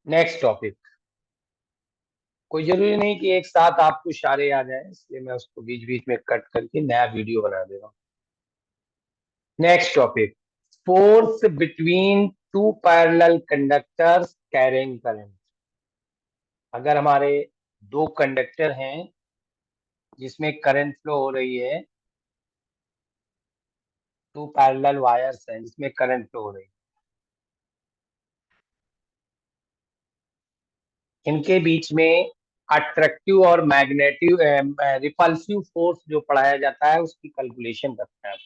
Next topic. कोई जरूरी नहीं कि एक साथ आपको इशारे आ जाए, इसलिए मैं उसको बीच बीच में कट करके नया वीडियो बना दे रहा हूँ। Next topic, force between two parallel conductors carrying current. अगर हमारे दो कंडक्टर हैं जिसमें करंट फ्लो हो रही है, टू पैरेलल वायर्स हैं जिसमें करंट फ्लो हो रही है, इनके बीच में अट्रैक्टिव और मैग्नेटिव रिपल्सिव फोर्स जो पढ़ाया जाता है उसकी कैलकुलेशन करते हैं।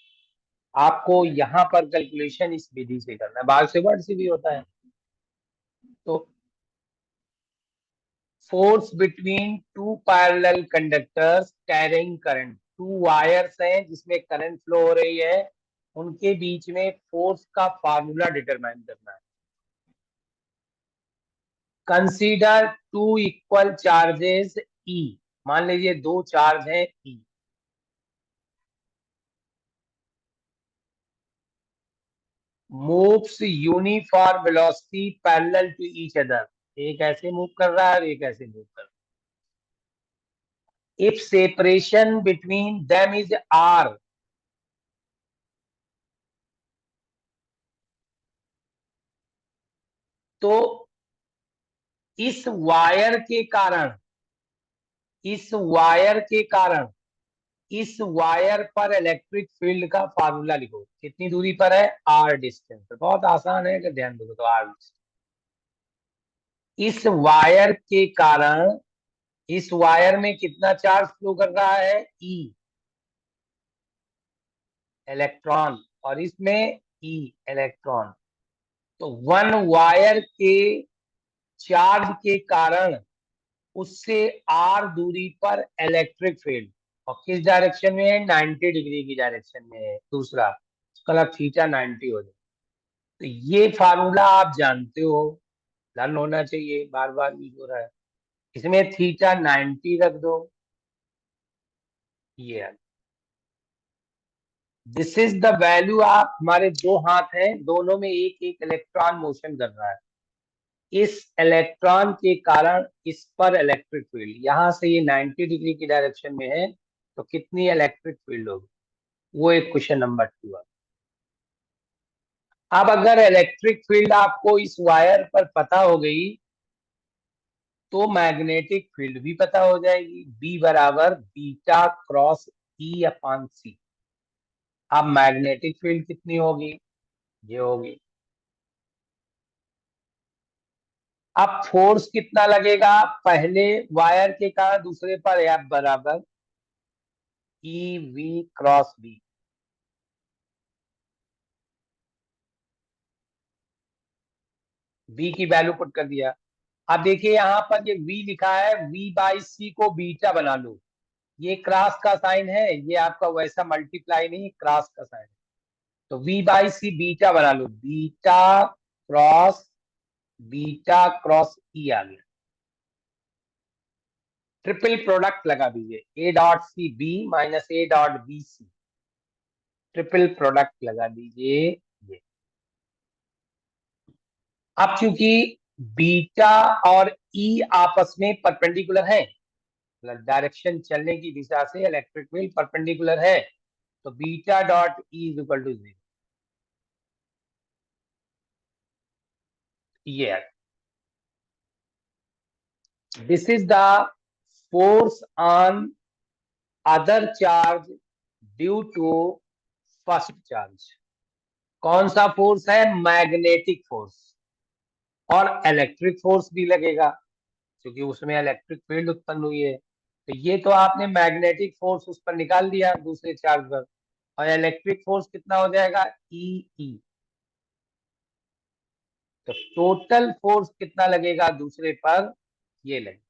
आपको यहाँ पर कैलकुलेशन इस विधि से करना है, बाहर से वर्ड से भी होता है। तो force between two parallel conductors carrying current, to wires हैं जिसमें करंट फ्लो हो रही है, उनके बीच में फोर्स का फार्मूला डिटरमाइन करना है। Consider two equal charges E, मान लीजिए दो चार्ज है E, moves uniform velocity parallel to each other, एक ऐसे मूव कर रहा है और एक ऐसे मूव कर रहा है। If separation between them is R, तो इस वायर के कारण, इस वायर के कारण इस वायर पर इलेक्ट्रिक फील्ड का फार्मूला लिखो। कितनी दूरी पर है? आर डिस्टेंस पर। बहुत आसान है, अगर ध्यान दो तो आर। इस वायर के कारण इस वायर में कितना चार्ज फ्लो कर रहा है? ई, इलेक्ट्रॉन, और इसमें ई, इलेक्ट्रॉन। तो वन वायर के चार्ज के कारण उससे आर दूरी पर इलेक्ट्रिक फील्ड, और किस डायरेक्शन में है? 90 डिग्री की डायरेक्शन में है। दूसरा, उसका थीटा 90 हो जाए। तो ये फार्मूला आप जानते हो, लर्न होना चाहिए, बार बार यूज हो रहा है। इसमें थीटा 90 रख दो, ये दिस इज द वैल्यू। आप, हमारे दो हाथ हैं, दोनों में एक एक इलेक्ट्रॉन मोशन कर रहा है, इस इलेक्ट्रॉन के कारण इस पर इलेक्ट्रिक फील्ड, यहां से ये 90 डिग्री की डायरेक्शन में है, तो कितनी इलेक्ट्रिक फील्ड होगी? वो एक क्वेश्चन नंबर 2 है। अब अगर इलेक्ट्रिक फील्ड आपको इस वायर पर पता हो गई, तो मैग्नेटिक फील्ड भी पता हो जाएगी, बी बराबर बीटा क्रॉस ई अपान सी। अब मैग्नेटिक फील्ड कितनी होगी? ये होगी। अब फोर्स कितना लगेगा? पहले वायर के कारण दूसरे पर एफ बराबर E V cross B. B की वैल्यू पुट कर दिया। अब देखिए यहाँ पर ये v लिखा है, v बाई सी को बीटा बना लो। ये क्रॉस का साइन है, ये आपका वैसा मल्टीप्लाई नहीं, क्रॉस का साइन है। तो v बाई सी बीटा बना लो, बीटा क्रॉस ई आ गया। ट्रिपल प्रोडक्ट लगा दीजिए, A dot C B minus A dot B C, triple product लगा दीजिए ये। अब चूंकि बीटा और ई आपस में परपेंडिकुलर है, मतलब डायरेक्शन चलने की दिशा से इलेक्ट्रिक फील्ड परपेंडिकुलर है, तो beta dot E is equal to 0। ये this is the force on other charge due to first charge. कौन सा फोर्स है? Magnetic force. और इलेक्ट्रिक फोर्स भी लगेगा क्योंकि उसमें इलेक्ट्रिक फील्ड उत्पन्न हुई है। तो ये तो आपने मैग्नेटिक फोर्स उस पर निकाल दिया दूसरे चार्ज पर, और इलेक्ट्रिक फोर्स कितना हो जाएगा? ई ई। तो टोटल फोर्स कितना लगेगा दूसरे पर? ये लगे।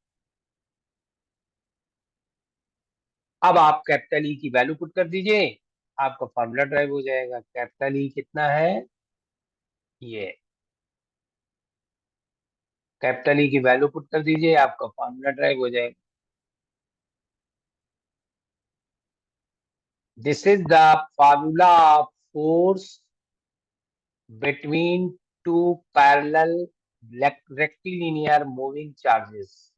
अब आप कैपिटल ई की वैल्यू पुट कर दीजिए, आपका फॉर्मूला ड्राइव हो जाएगा। कैपिटल ई कितना है? ये कैपिटल ई की वैल्यू पुट कर दीजिए, आपका फॉर्मूला ड्राइव हो जाएगा। This is the formula of force between two parallel rectilinear moving charges.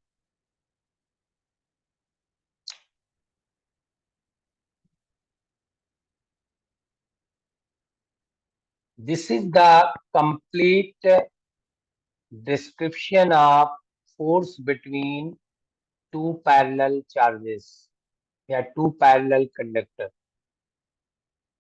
This is the complete description of force between two parallel charges या two parallel conductor.